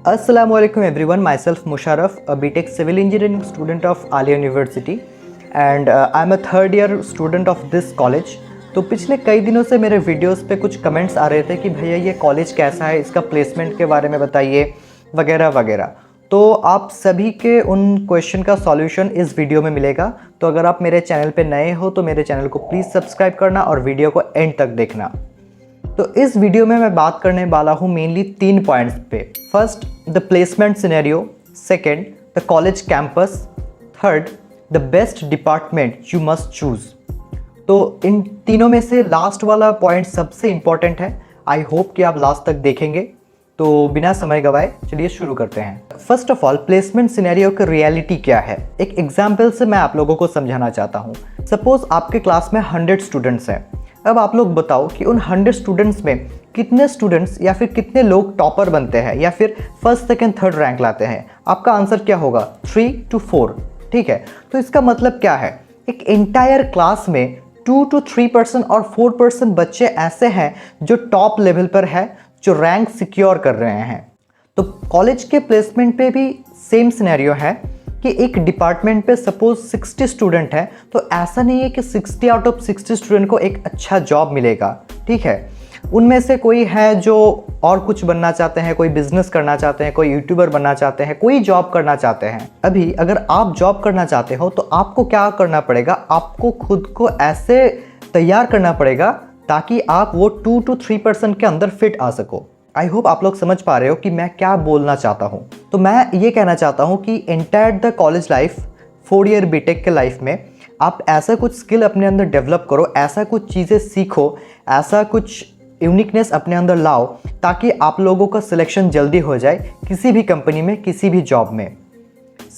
Assalamualaikum everyone, myself Musharraf, a BTech Civil Engineering student of Alia University and I'm a third year student of this college। तो पिछले कई दिनों से मेरे videos पे कुछ कमेंट्स आ रहे थे कि भैया ये कॉलेज कैसा है, इसका प्लेसमेंट के बारे में बताइए वगैरह वगैरह। तो आप सभी के उन क्वेश्चन का सॉल्यूशन इस वीडियो में मिलेगा। तो अगर आप मेरे चैनल पे नए हो तो मेरे चैनल को प्लीज़ सब्सक्राइब करना और वीडियो को एंड तक देखना। तो इस वीडियो में मैं बात करने वाला हूँ मेनली 3 पॉइंट्स पे। First, the placement scenario, second, the college campus, third, the best department you must choose. तो इन तीनों में से लास्ट वाला पॉइंट सबसे इंपॉर्टेंट है। आई होप कि आप लास्ट तक देखेंगे। तो बिना समय गवाए चलिए शुरू करते हैं। First of all, placement scenario की रियलिटी क्या है, एक एग्जाम्पल से मैं आप लोगों को समझाना चाहता हूँ। सपोज आपके क्लास में 100 स्टूडेंट्स हैं। अब आप लोग बताओ कि उन 100 स्टूडेंट्स में कितने स्टूडेंट्स या फिर कितने लोग टॉपर बनते हैं या फिर फर्स्ट सेकंड थर्ड रैंक लाते हैं। आपका आंसर क्या होगा? 3 to 4। ठीक है, तो इसका मतलब क्या है, एक एंटायर क्लास में 2 to 3% और 4% बच्चे ऐसे हैं जो टॉप लेवल पर है, जो रैंक सिक्योर कर रहे हैं। तो कॉलेज के प्लेसमेंट पे भी सेम सिनेरियो है कि एक डिपार्टमेंट पे सपोज 60 स्टूडेंट है, तो ऐसा नहीं है कि 60 आउट ऑफ 60 स्टूडेंट को एक अच्छा जॉब मिलेगा। ठीक है, उनमें से कोई है जो और कुछ बनना चाहते हैं, कोई बिजनेस करना चाहते हैं, कोई यूट्यूबर बनना चाहते हैं, कोई जॉब करना चाहते हैं। अभी अगर आप जॉब करना चाहते हो तो आपको क्या करना पड़ेगा, आपको खुद को ऐसे तैयार करना पड़ेगा ताकि आप वो 2 to 3% के अंदर फिट आ सको। आई होप आप लोग समझ पा रहे हो कि मैं क्या बोलना चाहता हूँ। तो मैं ये कहना चाहता हूँ कि entire the college life, 4 year BTech के लाइफ में आप ऐसा कुछ स्किल अपने अंदर डेवलप करो, ऐसा कुछ चीज़ें सीखो, ऐसा कुछ यूनिकनेस अपने अंदर लाओ ताकि आप लोगों का सिलेक्शन जल्दी हो जाए किसी भी कंपनी में, किसी भी जॉब में।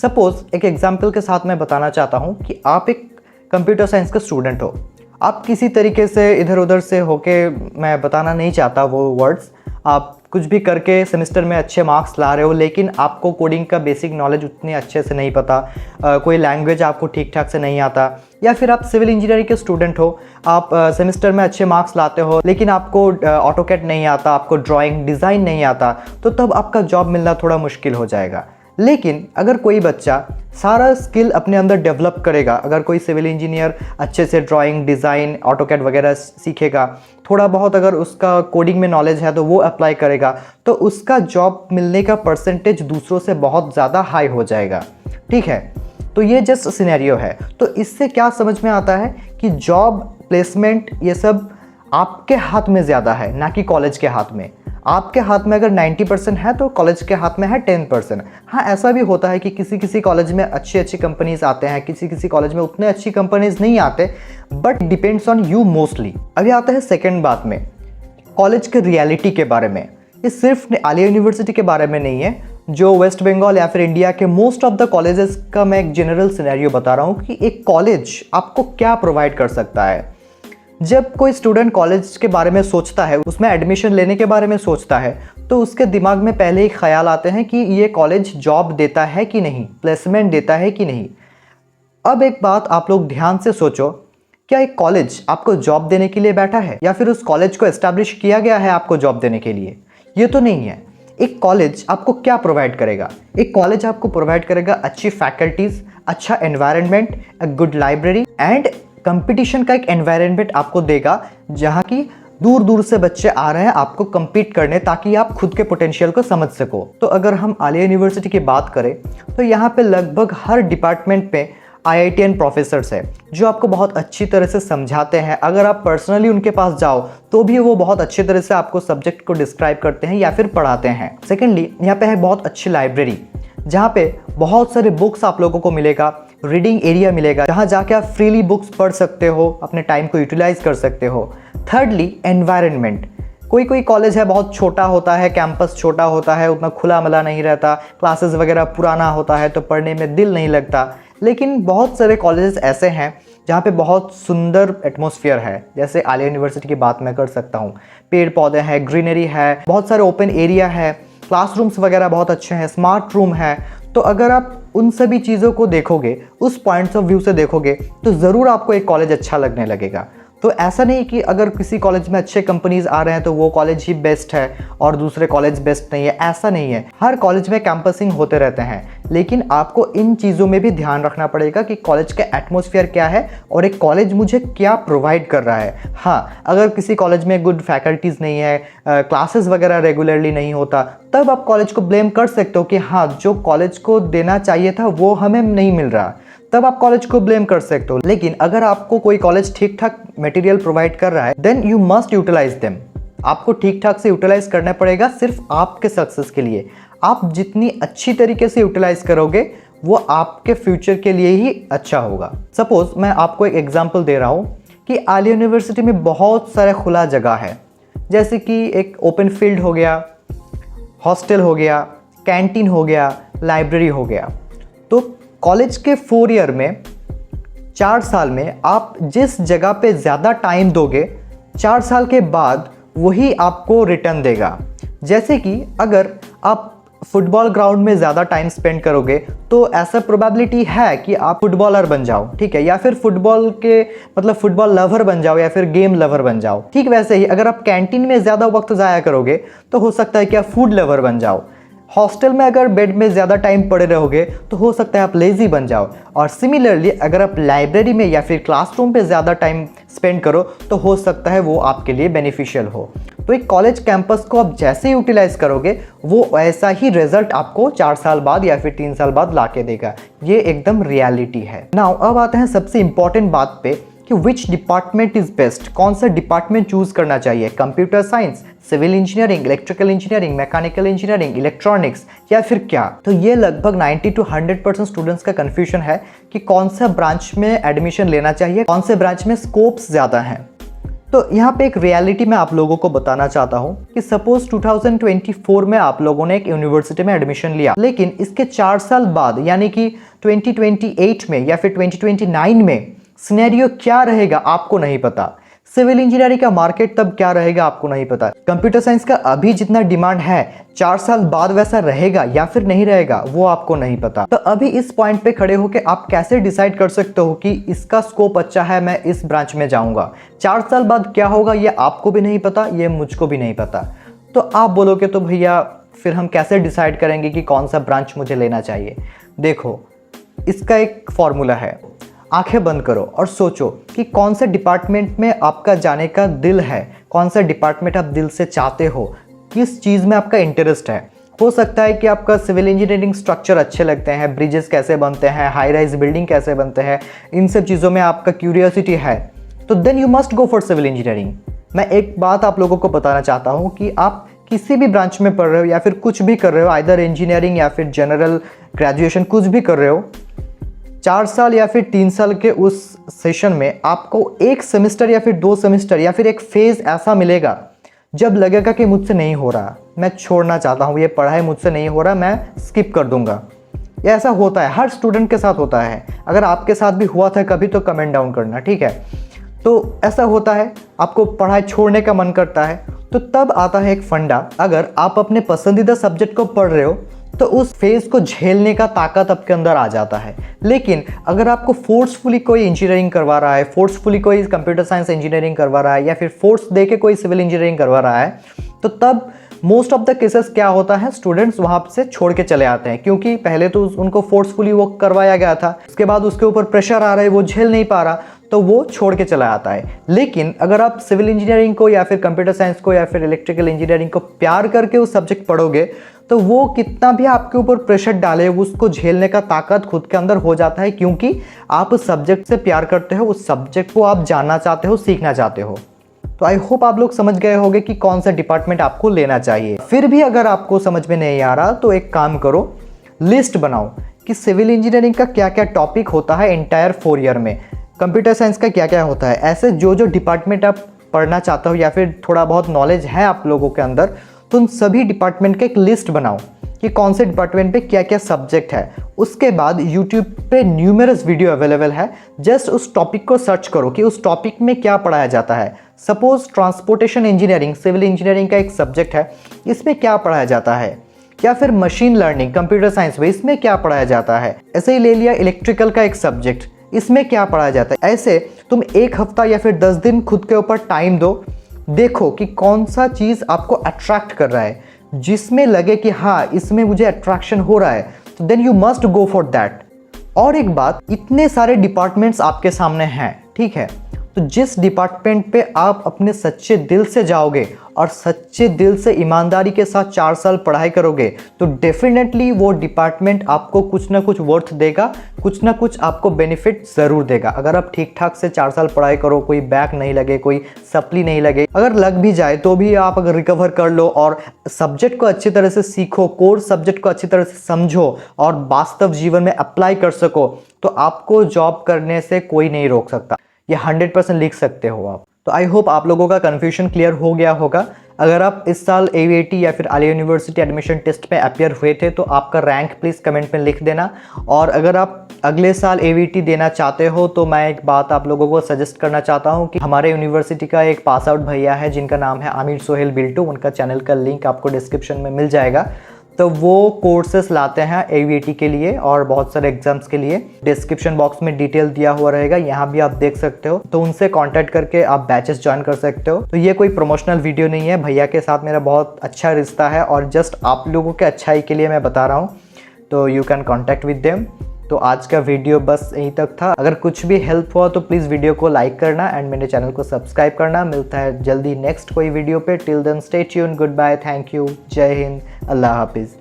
सपोज एक एग्जाम्पल के साथ मैं बताना चाहता हूँ कि आप एक कंप्यूटर साइंस का स्टूडेंट हो। आप किसी तरीके से इधर उधर से होके, मैं बताना नहीं चाहता वो वर्ड्स, आप कुछ भी करके सेमेस्टर में अच्छे मार्क्स ला रहे हो लेकिन आपको कोडिंग का बेसिक नॉलेज उतने अच्छे से नहीं पता, कोई लैंग्वेज आपको ठीक ठाक से नहीं आता, या फिर आप सिविल इंजीनियरिंग के स्टूडेंट हो, आप सेमेस्टर में अच्छे मार्क्स लाते हो लेकिन आपको ऑटोकैड नहीं आता, आपको ड्राइंग डिज़ाइन नहीं आता, तो तब आपका जॉब मिलना थोड़ा मुश्किल हो जाएगा। लेकिन अगर कोई बच्चा सारा स्किल अपने अंदर डेवलप करेगा, अगर कोई सिविल इंजीनियर अच्छे से ड्राइंग, डिज़ाइन, ऑटोकैड वगैरह सीखेगा, थोड़ा बहुत अगर उसका कोडिंग में नॉलेज है तो वो अप्लाई करेगा, तो उसका जॉब मिलने का परसेंटेज दूसरों से बहुत ज़्यादा हाई हो जाएगा। ठीक है, तो ये जस्ट सिनेरियो है। तो इससे क्या समझ में आता है कि जॉब, प्लेसमेंट, ये सब आपके हाथ में ज़्यादा है, ना कि कॉलेज के हाथ में। आपके हाथ में अगर 90% है तो कॉलेज के हाथ में है 10%। हाँ, ऐसा भी होता है कि किसी कॉलेज में अच्छी कंपनीज आते हैं, किसी कॉलेज में उतने अच्छी कंपनीज नहीं आते, but depends on you mostly. अभी आता है सेकंड बात में, कॉलेज के रियलिटी के बारे में। ये सिर्फ आलिया यूनिवर्सिटी के बारे में नहीं है, जो वेस्ट बंगाल या फिर इंडिया के मोस्ट ऑफ द कॉलेजेस का मैं एक जनरल सिनेरियो बता रहा हूँ कि एक कॉलेज आपको क्या प्रोवाइड कर सकता है। जब कोई स्टूडेंट कॉलेज के बारे में सोचता है, उसमें एडमिशन लेने के बारे में सोचता है, तो उसके दिमाग में पहले ही ख्याल आते हैं कि ये कॉलेज जॉब देता है कि नहीं, प्लेसमेंट देता है कि नहीं। अब एक बात आप लोग ध्यान से सोचो, क्या एक कॉलेज आपको जॉब देने के लिए बैठा है या फिर उस कॉलेज को एस्टैब्लिश किया गया है आपको जॉब देने के लिए? ये तो नहीं है। एक कॉलेज आपको क्या प्रोवाइड करेगा? एक कॉलेज आपको प्रोवाइड करेगा अच्छी फैकल्टीज, अच्छा environment, a good library and competition का एक एनवायरनमेंट आपको देगा जहाँ की दूर दूर से बच्चे आ रहे हैं आपको compete करने, ताकि आप खुद के पोटेंशियल को समझ सको। तो अगर हम आलिया यूनिवर्सिटी की बात करें तो यहाँ पे लगभग हर डिपार्टमेंट में IITian प्रोफेसर्स है जो आपको बहुत अच्छी तरह से समझाते हैं। अगर आप पर्सनली उनके पास जाओ तो भी वो बहुत अच्छी तरह से आपको सब्जेक्ट को डिस्क्राइब करते हैं या फिर पढ़ाते हैं। सेकेंडली, यहाँ पे है बहुत अच्छी लाइब्रेरी जहाँ पे बहुत सारे बुक्स आप लोगों को मिलेगा, रीडिंग एरिया मिलेगा जहाँ जाके आप फ्रीली बुक्स पढ़ सकते हो, अपने टाइम को यूटिलाइज कर सकते हो। Thirdly, environment. कोई कॉलेज है बहुत छोटा होता है, कैंपस छोटा होता है, उतना खुला मला नहीं रहता, क्लासेस वगैरह पुराना होता है तो पढ़ने में दिल नहीं लगता। लेकिन बहुत सारे कॉलेजेस ऐसे हैं जहाँ पे बहुत सुंदर एटमॉस्फेयर है, जैसे आलिया यूनिवर्सिटी की बात मैं कर सकता हूँ। पेड़ पौधे हैं, ग्रीनरी है, बहुत सारे ओपन एरिया है, क्लासरूम्स वगैरह बहुत अच्छे हैं, स्मार्ट रूम है। तो अगर आप उन सभी चीज़ों को देखोगे, उस पॉइंट्स ऑफ व्यू से देखोगे, तो ज़रूर आपको एक कॉलेज अच्छा लगने लगेगा। तो ऐसा नहीं कि अगर किसी कॉलेज में अच्छे कंपनीज आ रहे हैं तो वो कॉलेज ही बेस्ट है और दूसरे कॉलेज बेस्ट नहीं है, ऐसा नहीं है। हर कॉलेज में कैंपसिंग होते रहते हैं, लेकिन आपको इन चीज़ों में भी ध्यान रखना पड़ेगा कि कॉलेज का एटमॉस्फेयर क्या है और एक कॉलेज मुझे क्या प्रोवाइड कर रहा है। हाँ, अगर किसी कॉलेज में गुड फैकल्टीज़ नहीं है, क्लासेस वगैरह रेगुलरली नहीं होता, तब आप कॉलेज को ब्लेम कर सकते हो कि हाँ, जो कॉलेज को देना चाहिए था वो हमें नहीं मिल रहा, तब आप कॉलेज को ब्लेम कर सकते हो। लेकिन अगर आपको कोई कॉलेज ठीक ठाक मटेरियल प्रोवाइड कर रहा है, then you must utilise them. आपको ठीक ठाक से यूटिलाइज करना पड़ेगा सिर्फ आपके सक्सेस के लिए। आप जितनी अच्छी तरीके से यूटिलाइज करोगे वो आपके फ्यूचर के लिए ही अच्छा होगा। सपोज मैं आपको एक एग्जांपल दे रहा हूँ कि आलिया यूनिवर्सिटी में बहुत सारा खुला जगह है, जैसे कि एक ओपन फील्ड हो गया, हॉस्टल हो गया, कैंटीन हो गया, लाइब्रेरी हो गया। तो कॉलेज के 4 ईयर में 4 साल में आप जिस जगह पे ज़्यादा टाइम दोगे, 4 साल के बाद वही आपको रिटर्न देगा। जैसे कि अगर आप फुटबॉल ग्राउंड में ज़्यादा टाइम स्पेंड करोगे तो ऐसा प्रोबेबिलिटी है कि आप फुटबॉलर बन जाओ, ठीक है, या फिर फुटबॉल के मतलब फुटबॉल लवर बन जाओ या फिर गेम लवर बन जाओ। ठीक वैसे ही अगर आप कैंटीन में ज़्यादा वक्त ज़ाया करोगे तो हो सकता है कि आप फूड लवर बन जाओ। हॉस्टल में अगर बेड में ज़्यादा टाइम पड़े रहोगे तो हो सकता है आप लेज़ी बन जाओ। और सिमिलरली अगर आप लाइब्रेरी में या फिर क्लासरूम पे ज़्यादा टाइम स्पेंड करो तो हो सकता है वो आपके लिए बेनिफिशियल हो। तो एक कॉलेज कैंपस को आप जैसे यूटिलाइज करोगे वो ऐसा ही रिजल्ट आपको 4 साल बाद या फिर 3 साल बाद ला के देगा। ये एकदम रियलिटी है। नाउ अब आते हैं सबसे इंपॉर्टेंट बात पे कि विच डिपार्टमेंट इज़ बेस्ट, कौन सा डिपार्टमेंट चूज़ करना चाहिए, computer science, civil engineering, electrical engineering, mechanical engineering, electronics या फिर क्या। तो ये लगभग 90 to 100% स्टूडेंट्स का कन्फ्यूजन है कि कौन सा ब्रांच में एडमिशन लेना चाहिए, कौन से ब्रांच में स्कोप्स ज़्यादा हैं। तो यहाँ पे एक रियलिटी मैं आप लोगों को बताना चाहता हूँ कि सपोज 2024 में आप लोगों ने एक यूनिवर्सिटी में एडमिशन लिया, लेकिन इसके 4 साल बाद यानी कि 2028 में या फिर 2029 में सिनेरियो क्या रहेगा आपको नहीं पता। सिविल इंजीनियरिंग का मार्केट तब क्या रहेगा आपको नहीं पता। कंप्यूटर साइंस का अभी जितना डिमांड है 4 साल बाद वैसा रहेगा या फिर नहीं रहेगा वो आपको नहीं पता। तो अभी इस पॉइंट पे खड़े होकर आप कैसे डिसाइड कर सकते हो कि इसका स्कोप अच्छा है, मैं इस ब्रांच में जाऊंगा। 4 साल बाद क्या होगा ये आपको भी नहीं पता, ये मुझको भी नहीं पता। तो आप बोलोगे तो भैया फिर हम कैसे डिसाइड करेंगे कि कौन सा ब्रांच मुझे लेना चाहिए। देखो, इसका एक फॉर्मूला है। आंखें बंद करो और सोचो कि कौन से डिपार्टमेंट में आपका जाने का दिल है, कौन सा डिपार्टमेंट आप दिल से चाहते हो, किस चीज़ में आपका इंटरेस्ट है। हो सकता है कि आपका सिविल इंजीनियरिंग स्ट्रक्चर अच्छे लगते हैं, ब्रिजेस कैसे बनते हैं, हाई राइज बिल्डिंग कैसे बनते हैं, इन सब चीज़ों में आपका क्यूरियोसिटी है, तो then you must go for civil engineering. मैं एक बात आप लोगों को बताना चाहता हूँ कि आप किसी भी ब्रांच में पढ़ रहे हो या फिर कुछ भी कर रहे हो, आइदर इंजीनियरिंग या फिर जनरल ग्रेजुएशन, कुछ भी कर रहे हो, 4 साल या फिर 3 साल के उस सेशन में आपको एक सेमेस्टर या फिर 2 सेमेस्टर या फिर एक फेज़ ऐसा मिलेगा जब लगेगा कि मुझसे नहीं हो रहा, मैं छोड़ना चाहता हूँ, ये पढ़ाई मुझसे नहीं हो रहा, मैं स्किप कर दूंगा। ये ऐसा होता है, हर स्टूडेंट के साथ होता है। अगर आपके साथ भी हुआ था कभी तो कमेंट डाउन करना, ठीक है। तो ऐसा होता है, आपको पढ़ाई छोड़ने का मन करता है, तो तब आता है एक फंडा। अगर आप अपने पसंदीदा सब्जेक्ट को पढ़ रहे हो तो उस फेज़ को झेलने का ताकत आपके अंदर आ जाता है। लेकिन अगर आपको फोर्सफुली कोई इंजीनियरिंग करवा रहा है, फोर्सफुली कोई कंप्यूटर साइंस इंजीनियरिंग करवा रहा है या फिर फोर्स दे के कोई सिविल इंजीनियरिंग करवा रहा है, तो तब मोस्ट ऑफ द केसेस क्या होता है, स्टूडेंट्स वहाँ से छोड़ के चले आते हैं, क्योंकि पहले तो उनको फोर्सफुली वो करवाया गया था, उसके बाद उसके ऊपर प्रेशर आ रहा है, वो झेल नहीं पा रहा, तो वो छोड़ के चला आता है। लेकिन अगर आप सिविल इंजीनियरिंग को या फिर कंप्यूटर साइंस को या फिर इलेक्ट्रिकल इंजीनियरिंग को प्यार करके उस सब्जेक्ट पढ़ोगे तो वो कितना भी आपके ऊपर प्रेशर डाले उसको झेलने का ताकत खुद के अंदर हो जाता है, क्योंकि आप उस सब्जेक्ट से प्यार करते हो, उस सब्जेक्ट को आप जानना चाहते हो, सीखना चाहते हो। तो आई होप आप लोग समझ गए होंगे कि कौन सा डिपार्टमेंट आपको लेना चाहिए। फिर भी अगर आपको समझ में नहीं आ रहा तो एक काम करो, लिस्ट बनाओ कि सिविल इंजीनियरिंग का क्या क्या टॉपिक होता है एंटायर 4 ईयर में, कंप्यूटर साइंस का क्या क्या होता है। ऐसे जो जो डिपार्टमेंट आप पढ़ना चाहते हो या फिर थोड़ा बहुत नॉलेज है आप लोगों के अंदर, तो उन सभी डिपार्टमेंट का एक लिस्ट बनाओ कि कौन से डिपार्टमेंट पे क्या क्या सब्जेक्ट है। उसके बाद यूट्यूब पे न्यूमरस वीडियो अवेलेबल है, जस्ट उस टॉपिक को सर्च करो कि उस टॉपिक में क्या पढ़ाया जाता है। Suppose transportation engineering civil engineering का एक सब्जेक्ट है, इसमें क्या पढ़ाया जाता है, या फिर मशीन लर्निंग कंप्यूटर साइंस में इसमें क्या पढ़ाया जाता है। ऐसे ही ले लिया इलेक्ट्रिकल का एक सब्जेक्ट, इसमें क्या पढ़ाया जाता है। ऐसे तुम 1 हफ्ता या फिर 10 दिन खुद के ऊपर टाइम दो, देखो कि कौन सा चीज़ आपको अट्रैक्ट कर रहा है, जिसमें लगे कि हाँ इसमें मुझे अट्रैक्शन हो रहा है, तो then you must go for that. और एक बात, इतने सारे डिपार्टमेंट्स आपके सामने हैं, ठीक है, तो जिस डिपार्टमेंट पे आप अपने सच्चे दिल से जाओगे और सच्चे दिल से ईमानदारी के साथ 4 साल पढ़ाई करोगे, तो डेफिनेटली वो डिपार्टमेंट आपको कुछ ना कुछ वर्थ देगा, कुछ ना कुछ आपको बेनिफिट ज़रूर देगा। अगर आप ठीक ठाक से 4 साल पढ़ाई करो, कोई बैक नहीं लगे, कोई सप्ली नहीं लगे, अगर लग भी जाए तो भी आप अगर रिकवर कर लो और सब्जेक्ट को अच्छी तरह से सीखो, कोर सब्जेक्ट को अच्छी तरह से समझो और वास्तव जीवन में अप्लाई कर सको, तो आपको जॉब करने से कोई नहीं रोक सकता। ये 100% लिख सकते हो आप। तो आई होप आप लोगों का कन्फ्यूजन क्लियर हो गया होगा। अगर आप इस साल AVAT या फिर आलिया यूनिवर्सिटी एडमिशन टेस्ट पे अपियर हुए थे तो आपका रैंक प्लीज़ कमेंट में लिख देना। और अगर आप अगले साल AVAT देना चाहते हो तो मैं एक बात आप लोगों को सजेस्ट करना चाहता हूँ कि हमारे यूनिवर्सिटी का एक पास आउट भैया है जिनका नाम है आमिर सोहेल बिल्टू, उनका चैनल का लिंक आपको डिस्क्रिप्शन में मिल जाएगा। तो वो कोर्सेस लाते हैं AVAT के लिए और बहुत सारे एग्जाम्स के लिए। डिस्क्रिप्शन बॉक्स में डिटेल दिया हुआ रहेगा, यहाँ भी आप देख सकते हो, तो उनसे कांटेक्ट करके आप बैचेस ज्वाइन कर सकते हो। तो ये कोई प्रमोशनल वीडियो नहीं है, भैया के साथ मेरा बहुत अच्छा रिश्ता है और जस्ट आप लोगों के अच्छाई के लिए मैं बता रहा हूँ, तो you can contact with them. तो आज का वीडियो बस यहीं तक था। अगर कुछ भी हेल्प हुआ तो प्लीज़ वीडियो को लाइक करना एंड मेरे चैनल को सब्सक्राइब करना। मिलता है जल्दी नेक्स्ट कोई वीडियो पे। Till then stay tuned, good bye, thank you, जय हिंद, अल्लाह हाफिज़।